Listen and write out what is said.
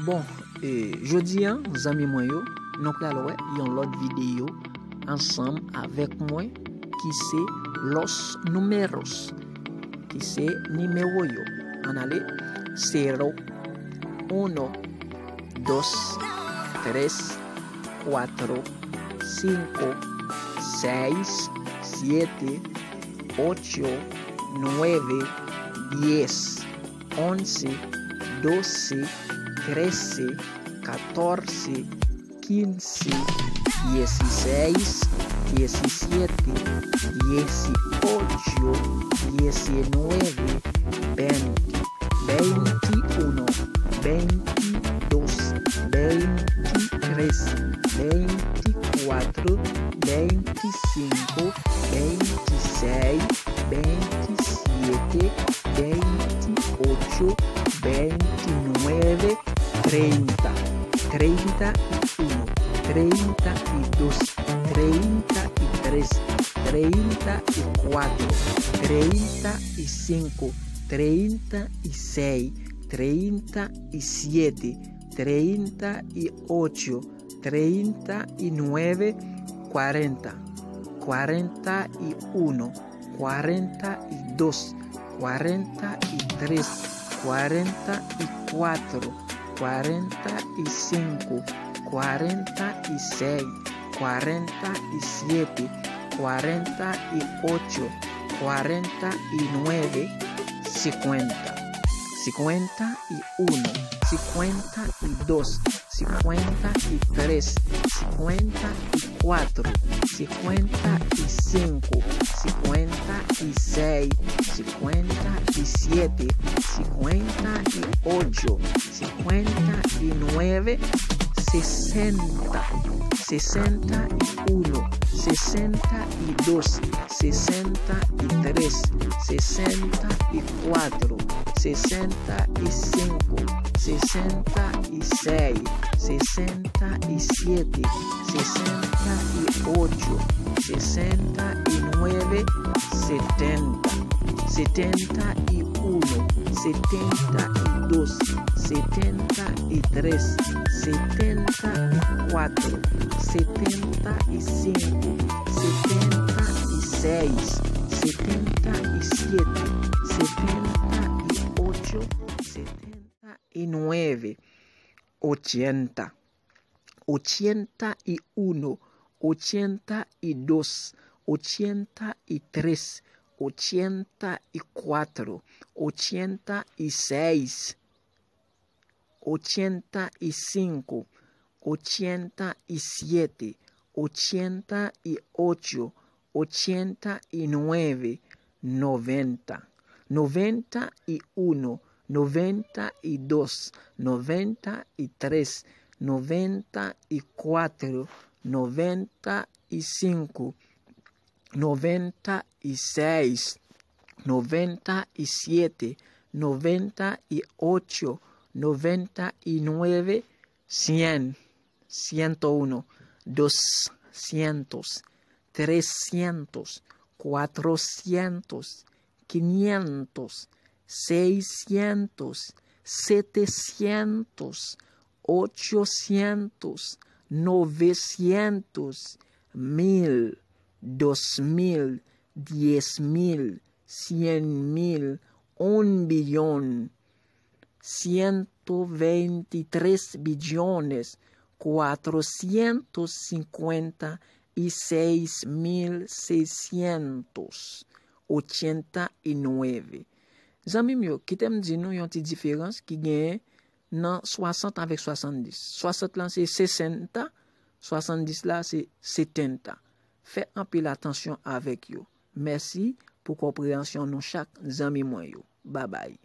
Bon, jodi an, zami mwen yo, nou pral wè yon lot video ensemble avec moi qui c'est los números, qui c'est numéro yo. On allait 0, 1, 2, 3, 4, 5, 6, 7, 8, 9, 10, 11, 12, 13, 14, 15, 16, 17, 18, 19, 20, 21, 22, 23, 24, 25, 26, 27, 28, 29, 30, 31, 32, 33, 34, 35, 36, 37, 38, 39, 40, 41, 42, 43, 44, 45, 46, 47, 48, 49, 50, 51, 52, 53, 54, 55, 56, 57, 58, 59, 60, 61, 62, 63, 64, 65, 66, 67, 68, 69, 70, 71, 72, 73, 74, 75, 76, 77, 78, 79, 80, 81, 82, 83, 84, 86, 85, 87, 88, 89, 90, 91, 92, 93, 94, 95, 96, 97, 98, 99, 100, 101, 200, 300, 400, 500, 600, 700, 800, 900, 1000, 2000, 10.000, 100.000, 1 billón, 123 billones, 456.689. Zami myo, ki tem di nou yon ti différence ki gen nan 60 avec 70. 60 lan c'est 60, 70 là c'est 70. Faites un peu attention avec yo. Merci pour compréhension nous chaque zami moi yo. Bye bye.